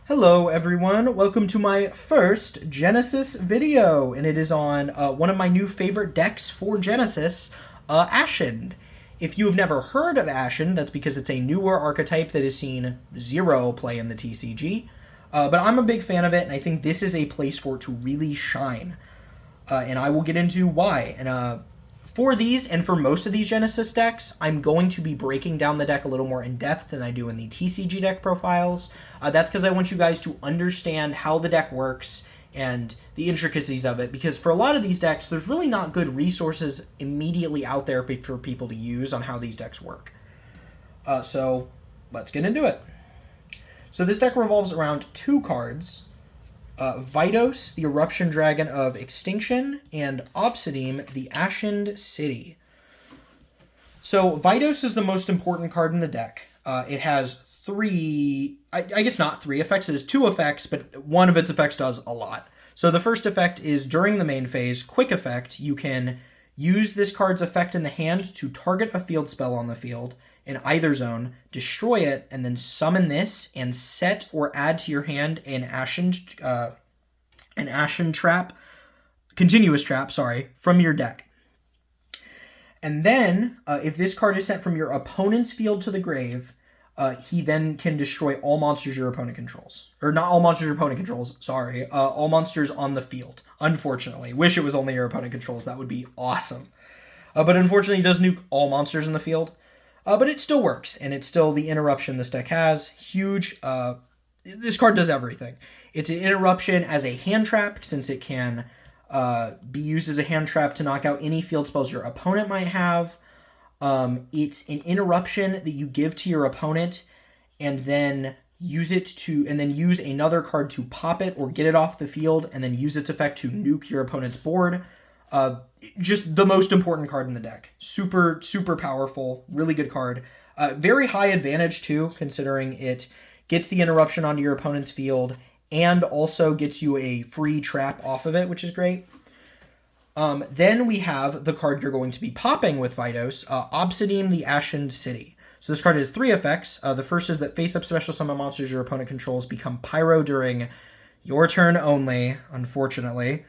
Hello everyone, welcome to my first Genesys video, and it is on one of my new favorite decks for Genesys, Ashened. If you have never heard of Ashened, that's because it's a newer archetype that has seen zero play in the TCG, but I'm a big fan of it, and I think this is a place for it to really shine, and I will get into why. And for these, and for most of these Genesys decks, I'm going to be breaking down the deck a little more in depth than I do in the TCG deck profiles. That's because I want you guys to understand how the deck works and the intricacies of it, because for a lot of these decks, there's really not good resources immediately out there for people to use on how these decks work. So let's get into it. So this deck revolves around two cards. Veidos, the Eruption Dragon of Extinction, and Obsidian, the Ashened City. So Veidos is the most important card in the deck. It has three, I guess not three effects, it has two effects, but one of its effects does a lot. So the first effect is during the main phase, quick effect. You can use this card's effect in the hand to target a field spell on the field in either zone, destroy it, and then summon this and set or add to your hand an Ashen trap, continuous trap, from your deck. And then, if this card is sent from your opponent's field to the grave, he then can destroy all monsters your opponent controls. Or not all monsters your opponent controls, all monsters on the field, unfortunately. Wish it was only your opponent controls, that would be awesome. But unfortunately, it does nuke all monsters in the field. But it still works, and it's still the interruption this deck has. Huge. This card does everything. It's an interruption as a hand trap, since it can be used as a hand trap to knock out any field spells your opponent might have. It's an interruption that you give to your opponent, and then use another card to pop it or get it off the field, and then use its effect to nuke your opponent's board. Just the most important card in the deck. Super, super powerful. Really good card. Very high advantage, too, considering it gets the interruption onto your opponent's field and also gets you a free trap off of it, which is great. Then we have the card you're going to be popping with Veidos, Obsidian, the Ashened City. So this card has three effects. The first is that face-up special summon monsters your opponent controls become pyro during your turn only, unfortunately.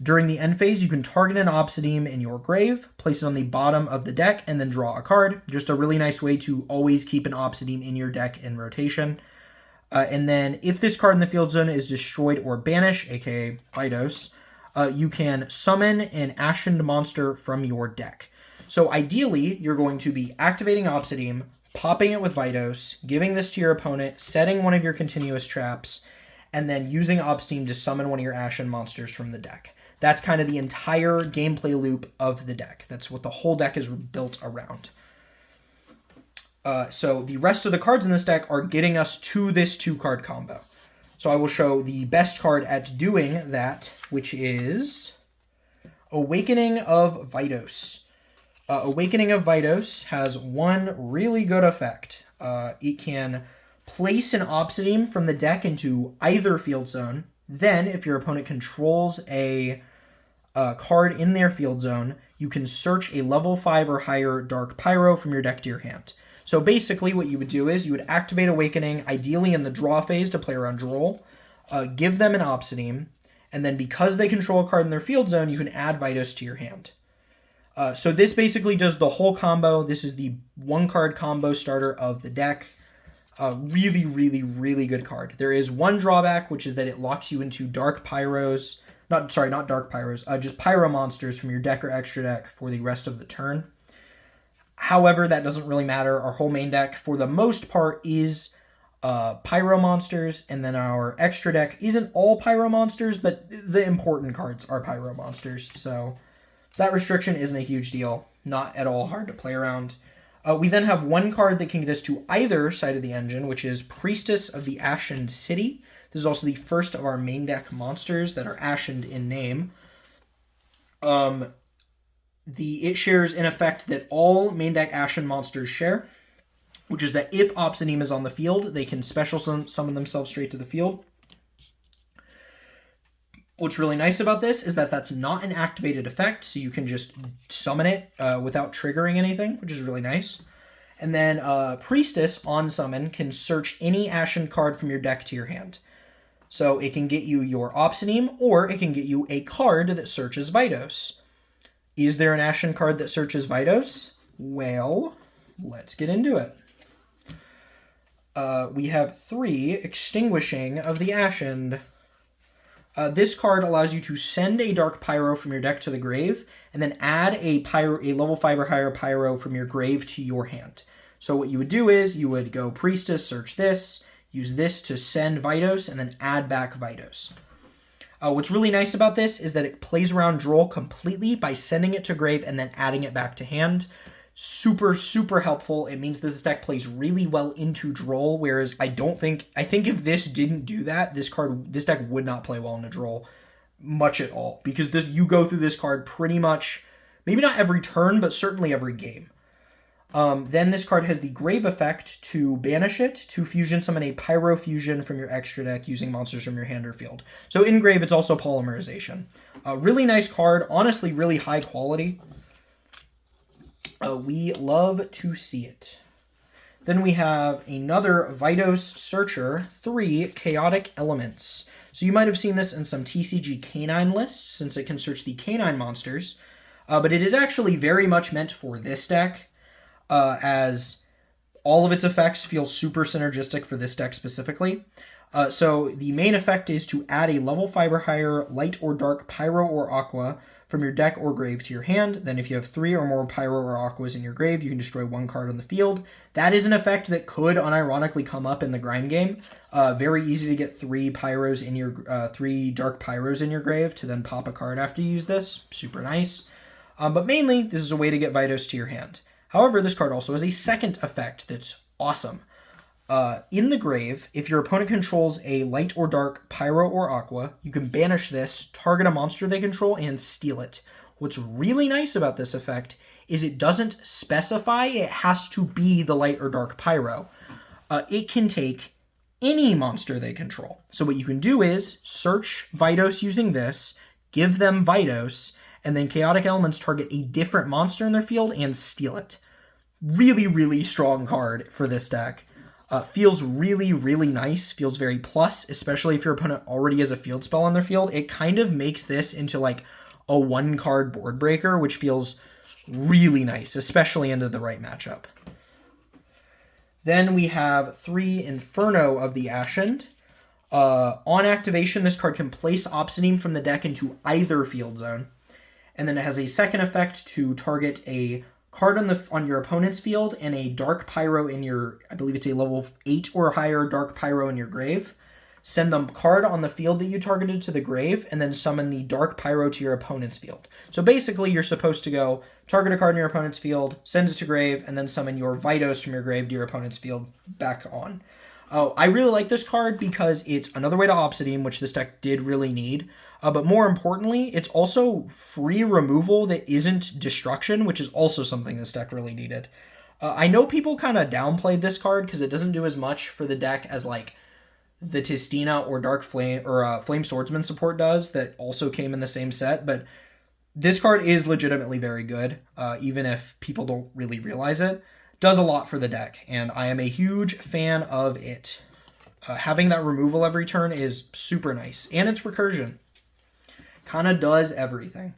During the end phase, you can target an Obsidian in your grave, place it on the bottom of the deck, and then draw a card. Just a really nice way to always keep an Obsidian in your deck in rotation. And then if this card in the field zone is destroyed or banished, aka Veidos, you can summon an Ashened monster from your deck. So ideally, you're going to be activating Obsidian, popping it with Veidos, giving this to your opponent, setting one of your continuous traps, and then using Obsidian to summon one of your Ashen monsters from the deck. That's kind of the entire gameplay loop of the deck. That's what the whole deck is built around. So the rest of the cards in this deck are getting us to this two-card combo. So I will show the best card at doing that, which is Awakening of Veidos. Awakening of Veidos has one really good effect. It can place an Obsidian from the deck into either field zone. Then, if your opponent controls a card in their field zone, you can search a level 5 or higher Dark Pyro from your deck to your hand. So basically what you would do is you would activate Awakening, ideally in the draw phase to play around Droll, give them an Obsidian, and then because they control a card in their field zone, you can add Veidos to your hand. So this basically does the whole combo. This is the one-card combo starter of the deck. Really, really, really good card. There is one drawback, which is that it locks you into Dark Pyros. Not Dark Pyros, just Pyro monsters from your deck or extra deck for the rest of the turn. However, that doesn't really matter. Our whole main deck, for the most part, is Pyro monsters, and then our extra deck isn't all Pyro monsters, but the important cards are Pyro monsters, so that restriction isn't a huge deal. Not at all hard to play around. We then have one card that can get us to either side of the engine, which is Priestess of the Ashened City. This is also the first of our main deck monsters that are Ashened in name. It shares an effect that all main deck Ashen monsters share, which is that if Obsidian is on the field, they can special summon themselves straight to the field. What's really nice about this is that that's not an activated effect, so you can just summon it without triggering anything, which is really nice. And then Priestess on summon can search any Ashened card from your deck to your hand. So it can get you your Obsidian, or it can get you a card that searches Veidos. Is there an Ashened card that searches Veidos? Well, let's get into it. We have 3 Extinguishing of the Ashened. This card allows you to send a Dark Pyro from your deck to the grave, and then add a level 5 or higher Pyro from your grave to your hand. So what you would do is, you would go Priestess, search this, use this to send Veidos, and then add back Veidos. What's really nice about this is that it plays around Droll completely by sending it to grave and then adding it back to hand. Super, super helpful. It means this deck plays really well into Droll, whereas I think if this didn't do that, this deck would not play well into Droll much at all, because you go through this card pretty much, maybe not every turn, but certainly every game. Then this card has the Grave effect to banish it, to fusion summon a Pyro Fusion from your extra deck using monsters from your hand or field. So in Grave, it's also Polymerization. Really nice card, honestly really high quality. We love to see it. Then we have another Veidos Searcher, 3 Chaotic Elements. So you might have seen this in some TCG Canine lists, since it can search the Canine monsters. But it is actually very much meant for this deck, as all of its effects feel super synergistic for this deck specifically. So the main effect is to add a level 5 or higher light or dark Pyro or Aqua from your deck or grave to your hand. Then if you have 3 or more Pyro or Aquas in your grave, you can destroy 1 card on the field. That is an effect that could unironically come up in the grind game. Very easy to get 3 Pyros in your 3 dark Pyros in your grave to then pop a card after you use this. Super nice. But mainly, this is a way to get Veidos to your hand. However, this card also has a second effect that's awesome. In the grave, if your opponent controls a light or dark Pyro or Aqua, you can banish this, target a monster they control, and steal it. What's really nice about this effect is it doesn't specify it has to be the light or dark Pyro. It can take any monster they control. So what you can do is search Veidos using this, give them Veidos, and then Chaotic Elements target a different monster in their field and steal it. Really, really strong card for this deck. Feels really, really nice. Feels very plus, especially if your opponent already has a field spell on their field. It kind of makes this into like a 1-card board breaker, which feels really nice, especially into the right matchup. Then we have 3 Inferno of the Ashened. On activation, this card can place Obsidian from the deck into either field zone. And then it has a second effect to target a card on your opponent's field and a Dark Pyro in your, I believe it's a level 8 or higher Dark Pyro in your grave. Send the card on the field that you targeted to the grave, and then summon the Dark Pyro to your opponent's field. So basically, you're supposed to go target a card in your opponent's field, send it to grave, and then summon your Veidos from your grave to your opponent's field back on. I really like this card because it's another way to Obsidian, which this deck did really need. But more importantly, it's also free removal that isn't destruction, which is also something this deck really needed. I know people kind of downplayed this card because it doesn't do as much for the deck as like the Tistina or Dark Flame or Flame Swordsman support does that also came in the same set, but this card is legitimately very good, even if people don't really realize it. Does a lot for the deck, and I am a huge fan of it. Having that removal every turn is super nice, and it's recursion. Kind of does everything.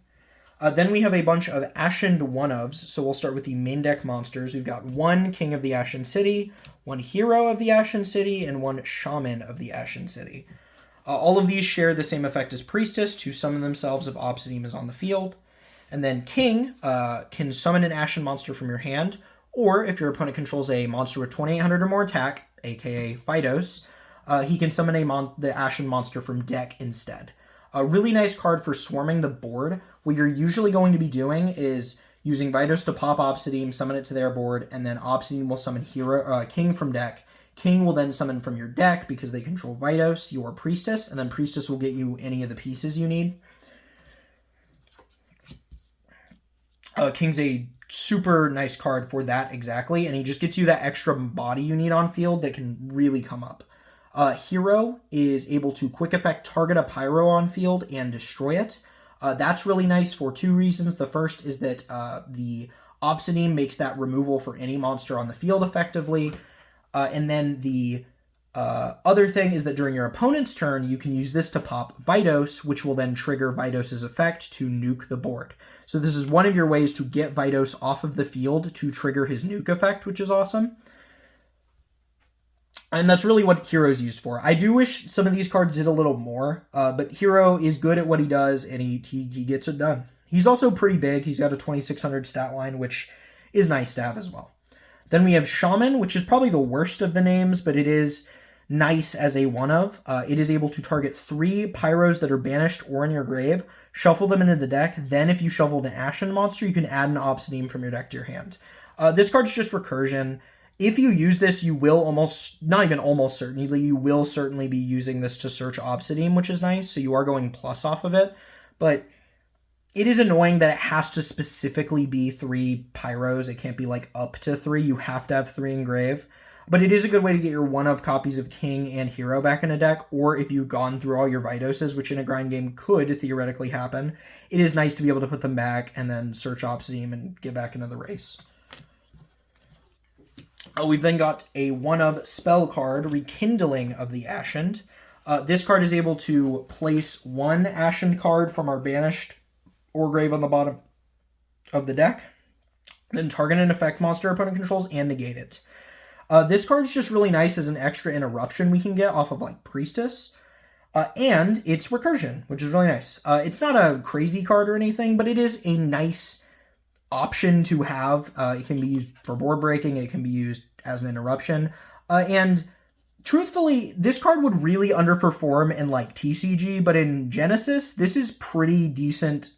Then we have a bunch of Ashened 1-ofs, so we'll start with the main deck monsters. We've got 1 King of the Ashen City, 1 Hero of the Ashen City, and 1 Shaman of the Ashen City. All of these share the same effect as Priestess to summon themselves if Obsidian is on the field. And then King can summon an Ashen monster from your hand, or if your opponent controls a monster with 2800 or more attack, aka Veidos, he can summon the Ashen monster from deck instead. A really nice card for swarming the board. What you're usually going to be doing is using Veidos to pop Obsidian, summon it to their board, and then Obsidian will summon King from deck. King will then summon from your deck because they control Veidos, your Priestess, and then Priestess will get you any of the pieces you need. King's a super nice card for that exactly, and he just gets you that extra body you need on field that can really come up. Hero is able to quick effect target a Pyro on field and destroy it. That's really nice for 2 reasons. The first is that the Obsidian makes that removal for any monster on the field effectively. And then the other thing is that during your opponent's turn, you can use this to pop Veidos, which will then trigger Veidos' effect to nuke the board. So this is one of your ways to get Veidos off of the field to trigger his nuke effect, which is awesome. And that's really what Hero's used for. I do wish some of these cards did a little more, but Hero is good at what he does, and he gets it done. He's also pretty big. He's got a 2600 stat line, which is nice to have as well. Then we have Shaman, which is probably the worst of the names, but it is nice as a one-of. It is able to target 3 Pyros that are banished or in your grave, shuffle them into the deck, then if you shuffled an Ashened monster, you can add an Obsidian from your deck to your hand. This card's just recursion. If you use this, you will you will certainly be using this to search Obsidian, which is nice, so you are going plus off of it, but it is annoying that it has to specifically be 3 Pyros. It can't be like up to 3. You have to have 3 in grave. But it is a good way to get your one-of copies of King and Hero back in a deck, or if you've gone through all your Veidoses, which in a grind game could theoretically happen, it is nice to be able to put them back and then search Obsidian and get back into the race. We've then got a one-of spell card, Rekindling of the Ashened. This card is able to place 1 Ashened card from our banished or grave on the bottom of the deck, then target an effect monster opponent controls and negate it. This card's just really nice as an extra interruption we can get off of like Priestess. And it's recursion, which is really nice. It's not a crazy card or anything, but it is a nice option to have. It can be used for board breaking. It can be used as an interruption. And truthfully, this card would really underperform in like TCG, but in Genesys, this is pretty decent.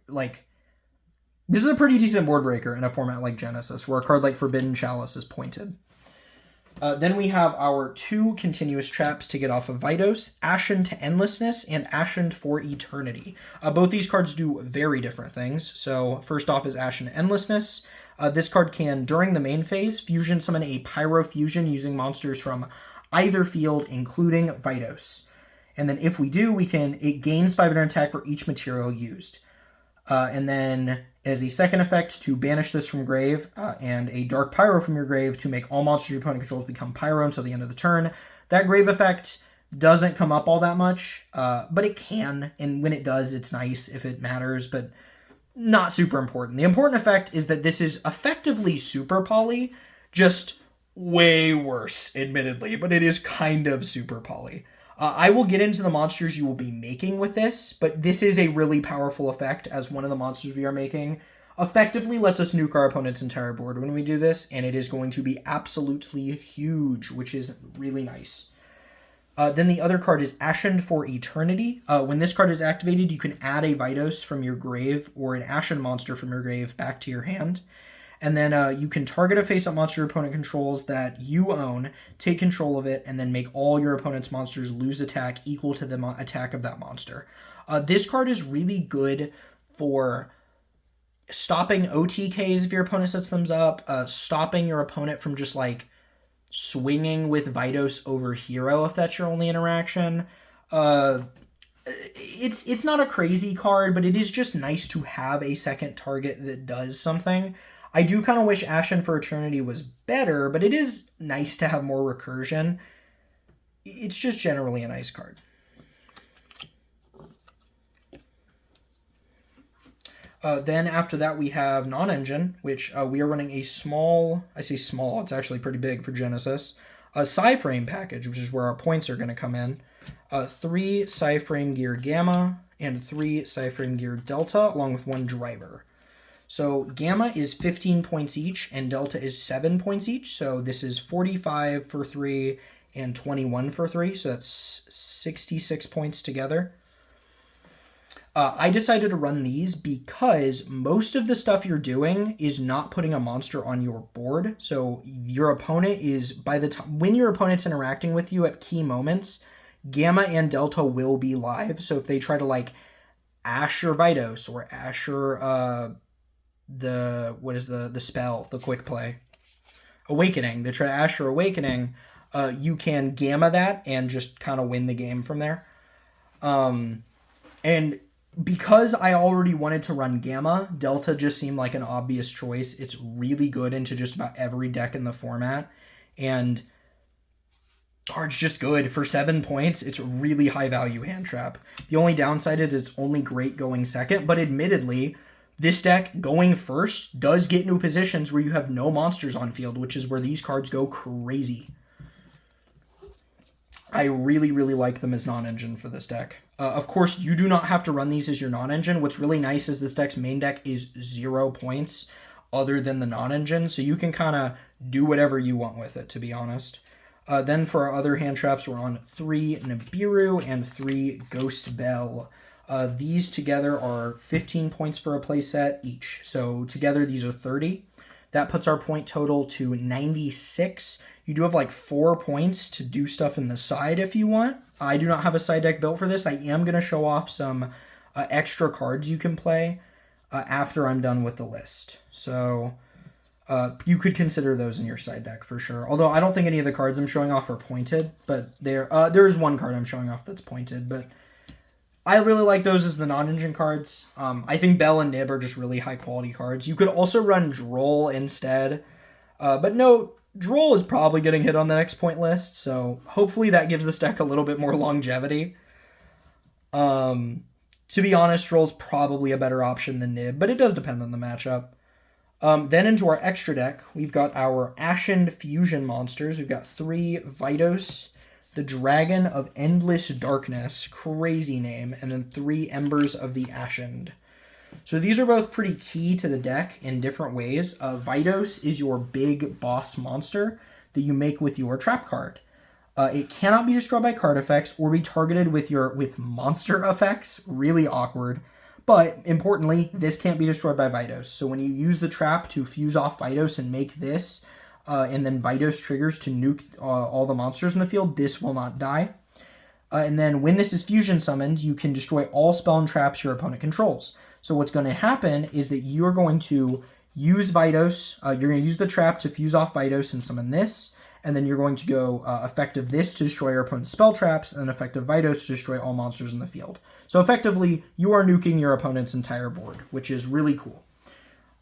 This is a pretty decent board breaker in a format like Genesys, where a card like Forbidden Chalice is pointed. Then we have our 2 continuous traps to get off of Veidos, Ashen to Endlessness and Ashen for Eternity. Both these cards do very different things. So first off is Ashen to Endlessness. This card can, during the main phase, fusion summon a Pyro Fusion using monsters from either field, including Veidos. And then if we do, it gains 500 attack for each material used. And then as a second effect, to banish this from grave, and a Dark Pyro from your grave to make all monsters your opponent controls become Pyro until the end of the turn. That grave effect doesn't come up all that much, but it can, and when it does, it's nice if it matters, but not super important. The important effect is that this is effectively Super Poly, just way worse, admittedly, but it is kind of Super Poly. I will get into the monsters you will be making with this, but this is a really powerful effect, as one of the monsters we are making effectively lets us nuke our opponent's entire board when we do this, and it is going to be absolutely huge, which is really nice. Then the other card is Ashened for Eternity. When this card is activated, you can add a Veidos from your grave or an Ashen monster from your grave back to your hand. And then you can target a face-up monster your opponent controls that you own, take control of it, and then make all your opponent's monsters lose attack equal to the attack of that monster. This card is really good for stopping OTKs if your opponent sets them up, stopping your opponent from just like swinging with Veidos over Hero if that's your only interaction. It's not a crazy card, but it is just nice to have a second target that does something. I do kind of wish Ashen for Eternity was better, but it is nice to have more recursion. It's just generally a nice card. Then after that we have Non-Engine, which we are running a small, I say small, it's actually pretty big for Genesys, a Psy-Frame package, which is where our points are going to come in. 3 Psy-Frame Gear Gamma and 3 Psy-Frame Gear Delta, along with 1 Driver. So Gamma is 15 points each, and Delta is 7 points each. So this is 45 for 3 and 21 for 3. So that's 66 points together. I decided to run these because most of the stuff you're doing is not putting a monster on your board. So your opponent is, by the time when your opponent's interacting with you at key moments, Gamma and Delta will be live. So if they try to like Ash your Veidos or Ash your the spell, the quick play, Awakening, they try to Ash your Awakening, you can Gamma that and just kind of win the game from there. And because I already wanted to run Gamma, Delta just seemed like an obvious choice. It's really good into just about every deck in the format. And card's just good. For 7 points, it's a really high value hand trap. The only downside is it's only great going second, but admittedly, this deck going first does get into positions where you have no monsters on field, which is where these cards go crazy. I really, really like them as non-engine for this deck. Of course, you do not have to run these as your non-engine. What's really nice is this deck's main deck is 0 points other than the non-engine, so you can kind of do whatever you want with it, to be honest. Then for our other hand traps, we're on 3 Nibiru and 3 Ghost Bell. These together are 15 points for a playset each. So together these are 30. That puts our point total to 96. You do have like 4 points to do stuff in the side if you want. I do not have a side deck built for this. I am going to show off some extra cards you can play after I'm done with the list. So you could consider those in your side deck for sure. Although I don't think any of the cards I'm showing off are pointed, but there is one card I'm showing off that's pointed, but I really like those as the non-engine cards. I think Bell and Nib are just really high-quality cards. You could also run Droll instead. But no, Droll is probably getting hit on the next point list, so hopefully that gives this deck a little bit more longevity. To be honest, Droll's probably a better option than Nib, but it does depend on the matchup. Then into our extra deck, we've got our Ashened Fusion monsters. We've got 3 Veidos, the Dragon of Endless Darkness, crazy name, and then 3 Embers of the Ashened. So these are both pretty key to the deck in different ways. Veidos is your big boss monster that you make with your trap card. It cannot be destroyed by card effects or be targeted with monster effects. Really awkward. But importantly, this can't be destroyed by Veidos. So when you use the trap to fuse off Veidos and make this, and then Veidos triggers to nuke all the monsters in the field, this will not die. And then when this is fusion summoned, you can destroy all spell and traps your opponent controls. So what's going to happen is that you're going to use Veidos, you're going to use the trap to fuse off Veidos and summon this, and then you're going to go effective this to destroy your opponent's spell traps, and effective Veidos to destroy all monsters in the field. So effectively, you are nuking your opponent's entire board, which is really cool.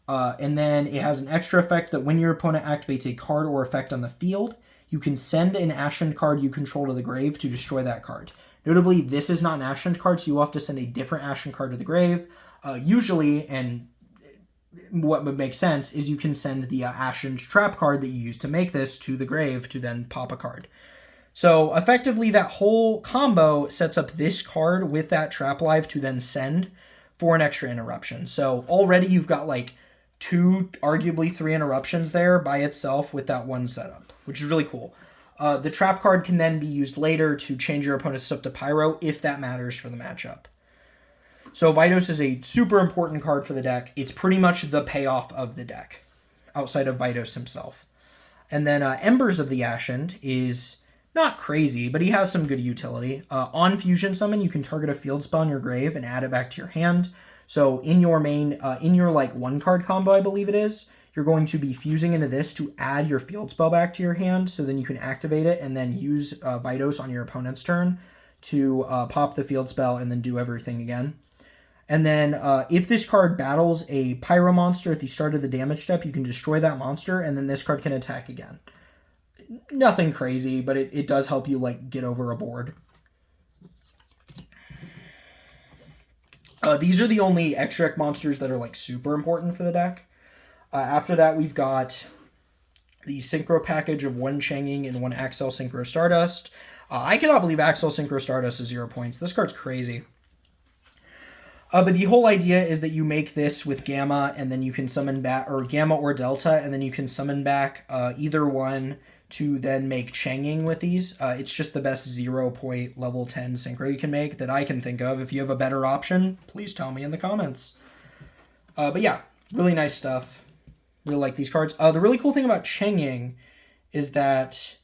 And then it has an extra effect that when your opponent activates a card or effect on the field, you can send an Ashened card you control to the grave to destroy that card. Notably, this is not an Ashened card, so you have to send a different Ashened card to the grave. Usually, and what would make sense, is you can send the Ashened trap card that you use to make this to the grave to then pop a card. So effectively, that whole combo sets up this card with that trap live to then send for an extra interruption. So already you've got like 2, arguably 3 interruptions there by itself with that one setup, which is really cool. The trap card can then be used later to change your opponent's stuff to Pyro if that matters for the matchup. So Veidos is a super important card for the deck. It's pretty much the payoff of the deck, outside of Veidos himself. And then Embers of the Ashened is not crazy, but he has some good utility. On Fusion Summon, you can target a field spell in your grave and add it back to your hand. So in your main, in your like 1-card combo, I believe it is, you're going to be fusing into this to add your field spell back to your hand, so then you can activate it and then use Veidos on your opponent's turn to pop the field spell and then do everything again. And then if this card battles a Pyro monster at the start of the damage step, you can destroy that monster, and then this card can attack again. Nothing crazy, but it does help you like get over a board. These are the only extra deck monsters that are like super important for the deck. After that, we've got the Synchro package of 1 Changing and 1 Axel Synchro Stardust. I cannot believe Axel Synchro Stardust is 0 points. This card's crazy. But the whole idea is that you make this with Gamma, and then you can summon back, or Gamma or Delta, and then you can summon back either one to then make Changing with these. It's just the best 0-point level 10 Synchro you can make that I can think of. If you have a better option, please tell me in the comments. But yeah, really nice stuff. Really like these cards. The really cool thing about Changing is that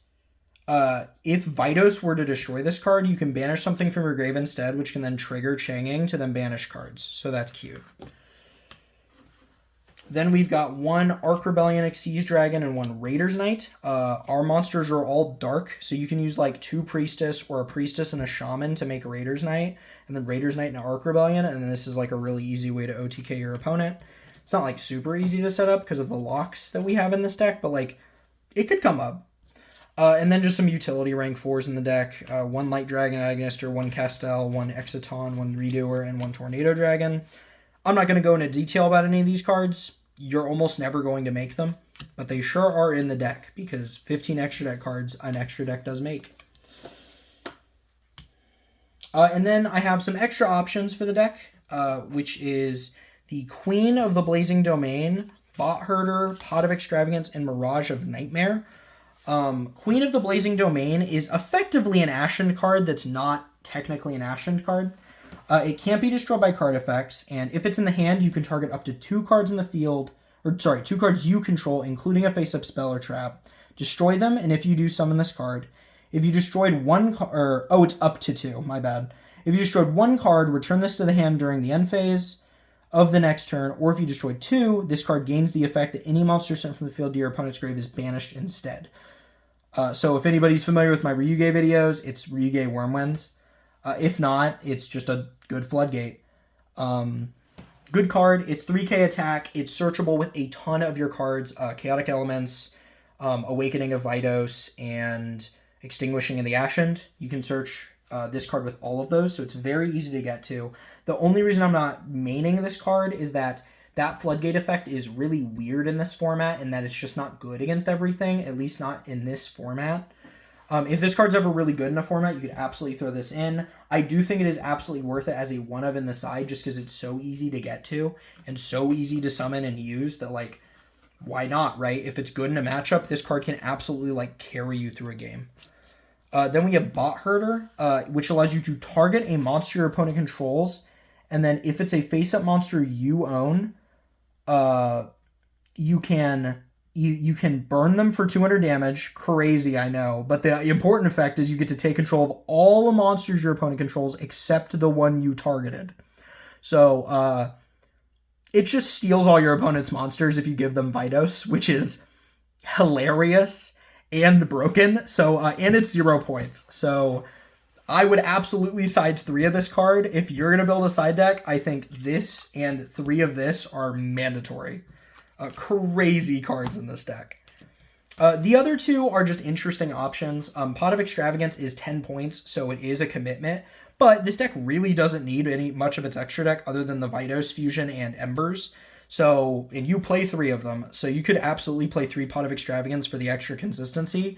if Veidos were to destroy this card, you can banish something from your grave instead, which can then trigger Changing to then banish cards. So that's cute. Then we've got one Ark Rebellion Xyz Dragon and one Raiders Knight. Our monsters are all dark, so you can use like 2 Priestess or a Priestess and a Shaman to make a Raiders Knight, and then Raiders Knight and Ark Rebellion, and then this is like a really easy way to OTK your opponent. It's not like super easy to set up because of the locks that we have in this deck, but like it could come up. And then just some utility rank 4s in the deck. 1 Light Dragon Agnister, 1 Castel, 1 Exiton, 1 Redoer, and 1 Tornado Dragon. I'm not going to go into detail about any of these cards. You're almost never going to make them, but they sure are in the deck because 15 extra deck cards an extra deck does make. And then I have some extra options for the deck, which is the Queen of the Blazing Domain, Bot Herder, Pot of Extravagance, and Mirage of Nightmare. Queen of the Blazing Domain is effectively an Ashened card that's not technically an Ashened card. It can't be destroyed by card effects, and if it's in the hand, you can target up to 2 cards in the field, 2 cards you control, including a face-up spell or trap. Destroy them, and if you do, summon this card. If you destroyed 1 card, it's up to 2, my bad. If you destroyed 1 card, return this to the hand during the end phase of the next turn, or if you destroyed 2, this card gains the effect that any monster sent from the field to your opponent's grave is banished instead. So if anybody's familiar with my Ryuge videos, it's Ryuge Wyrmwinds. If not, it's just a good Floodgate. Good card. It's 3k attack. It's searchable with a ton of your cards. Chaotic Elements, Awakening of Veidos, and Extinguishing of the Ashened. You can search this card with all of those, so it's very easy to get to. The only reason I'm not maining this card is that Floodgate effect is really weird in this format, and that it's just not good against everything, at least not in this format. If this card's ever really good in a format, you could absolutely throw this in. I do think it is absolutely worth it as a 1-of in the side, just because it's so easy to get to, and so easy to summon and use that, like, why not, right? If it's good in a matchup, this card can absolutely, like, carry you through a game. Then we have Bot Herder, which allows you to target a monster your opponent controls, and then if it's a face-up monster you own, you can burn them for 200 damage. Crazy, I know. But the important effect is you get to take control of all the monsters your opponent controls except the one you targeted. So it just steals all your opponent's monsters if you give them Veidos, which is hilarious and broken. So and it's 0 points. So I would absolutely side 3 of this card. If you're going to build a side deck, I think this and 3 of this are mandatory. Crazy cards in this deck. The other 2 are just interesting options. Pot of Extravagance is 10 points, so it is a commitment. But this deck really doesn't need much of its extra deck other than the Veidos Fusion and Embers. So, and you play 3 of them, so you could absolutely play 3 Pot of Extravagance for the extra consistency.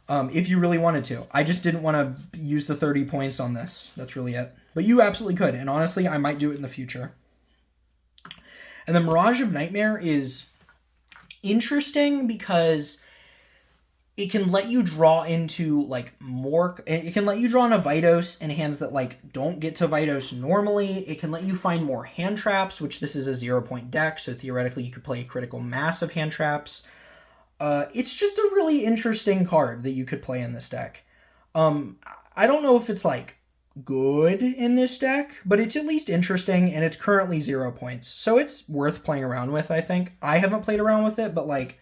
If you really wanted to. I just didn't want to use the 30 points on this. That's really it. But you absolutely could, and honestly, I might do it in the future. And the Mirage of Nightmare is interesting because it can let you draw into, like, more... It can let you draw on a Veidos in hands that, like, don't get to Veidos normally. It can let you find more hand traps, which this is a 0-point deck, so theoretically you could play a critical mass of hand traps. It's just a really interesting card that you could play in this deck. I don't know if it's, like, good in this deck, but it's at least interesting, and it's currently 0 points. So it's worth playing around with, I think. I haven't played around with it, but, like,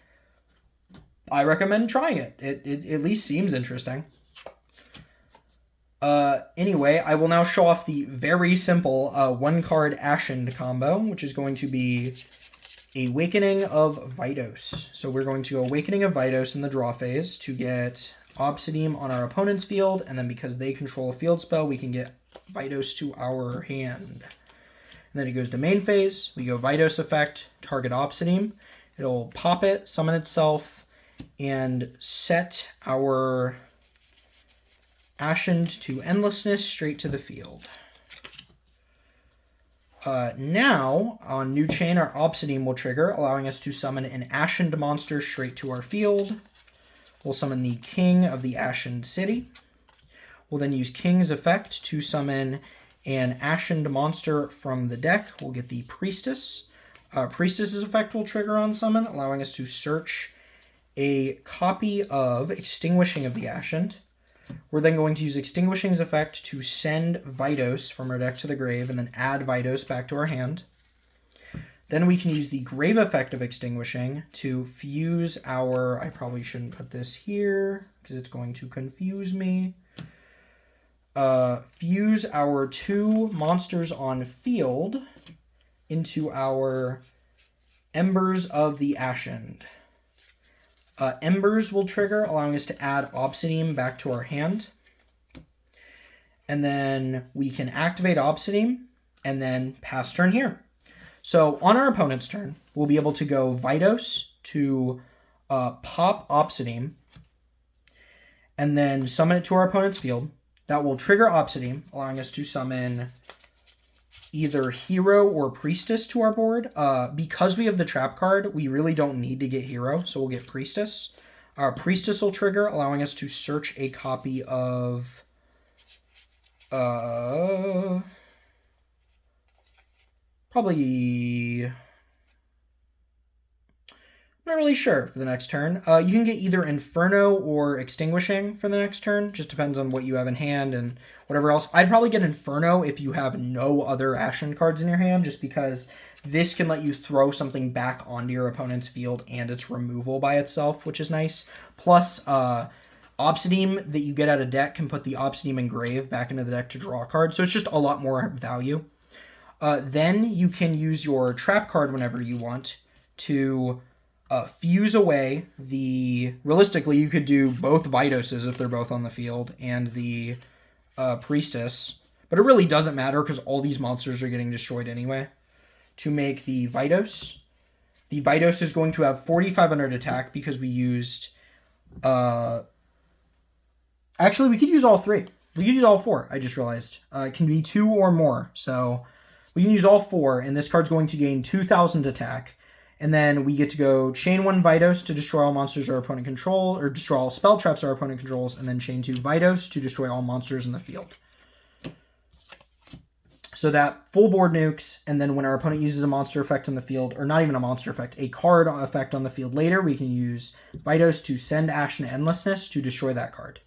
I recommend trying it. It at least seems interesting. Anyway, I will now show off the very simple 1-card Ashened combo, which is going to be Awakening of Veidos. So we're going to Awakening of Veidos in the draw phase to get Obsidian on our opponent's field, and then because they control a field spell, we can get Veidos to our hand. And then it goes to main phase. We go Veidos effect, target Obsidian. It'll pop it, summon itself, and set our Ashened to Endlessness straight to the field. Now, on new chain, our Obsidian will trigger, allowing us to summon an Ashened monster straight to our field. We'll summon the King of the Ashened City. We'll then use King's effect to summon an Ashened monster from the deck. We'll get the Priestess. Priestess's effect will trigger on summon, allowing us to search a copy of Extinguishing of the Ashened. We're then going to use Extinguishing's effect to send Veidos from our deck to the grave and then add Veidos back to our hand. Then we can use the Grave effect of Extinguishing to fuse our... I probably shouldn't put this here because it's going to confuse me. Fuse our 2 monsters on field into our Embers of the Ashened. Embers will trigger, allowing us to add Obsidian back to our hand. And then we can activate Obsidian and then pass turn here. So on our opponent's turn, we'll be able to go Veidos to pop Obsidian and then summon it to our opponent's field. That will trigger Obsidian, allowing us to summon either Hero or Priestess to our board. Because we have the trap card, we really don't need to get Hero, so we'll get Priestess. Our Priestess will trigger, allowing us to search a copy of... probably... I'm not really sure for the next turn. You can get either Inferno or Extinguishing for the next turn. Just depends on what you have in hand and whatever else. I'd probably get Inferno if you have no other Ashen cards in your hand, just because this can let you throw something back onto your opponent's field and it's removal by itself, which is nice. Plus, Obsidian that you get out of deck can put the Obsidian Engrave back into the deck to draw a card, so it's just a lot more value. Then you can use your trap card whenever you want to... fuse away the... Realistically, you could do both Veidoses if they're both on the field and the Priestess. But it really doesn't matter because all these monsters are getting destroyed anyway. To make the Veidos. The Veidos is going to have 4,500 attack because we used... Actually, we could use all 3. We could use all 4, I just realized. It can be 2 or more. So we can use all 4, and this card's going to gain 2,000 attack. And then we get to go chain 1 Veidos to destroy all monsters our opponent control, or destroy all spell traps our opponent controls, and then chain 2 Veidos to destroy all monsters in the field. So that full board nukes, and then when our opponent uses a monster effect on the field, or not even a monster effect, a card effect on the field later, we can use Veidos to send Ashen Endlessness to destroy that card.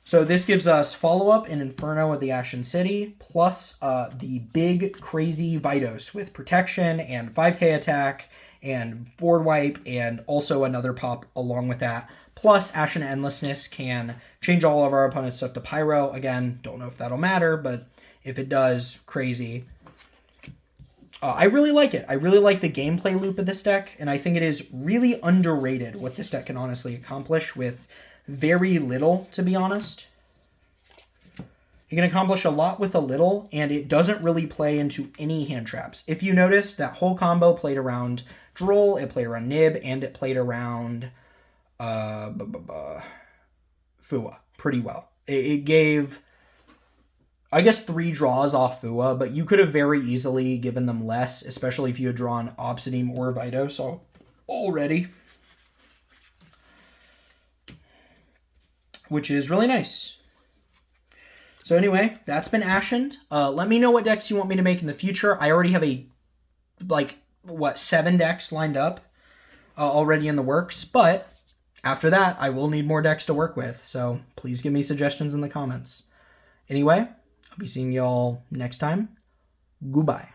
So this gives us follow-up in Inferno of the Ashen City, plus the big, crazy Veidos with protection and 5k attack and board wipe and also another pop along with that. Plus, Ashen Endlessness can change all of our opponent's stuff to Pyro. Again, don't know if that'll matter, but if it does, crazy. I really like it. I really like the gameplay loop of this deck, and I think it is really underrated what this deck can honestly accomplish with very little, to be honest. You can accomplish a lot with a little, and it doesn't really play into any hand traps. If you notice, that whole combo played around Droll, it played around Nib, and it played around Fua pretty well. It gave, I guess, 3 draws off Fua, but you could have very easily given them less, especially if you had drawn Obsidian or Veidos already. Which is really nice. So anyway, that's been Ashened. Let me know what decks you want me to make in the future. I already have 7 decks lined up already in the works. But after that, I will need more decks to work with. So please give me suggestions in the comments. Anyway, I'll be seeing y'all next time. Goodbye.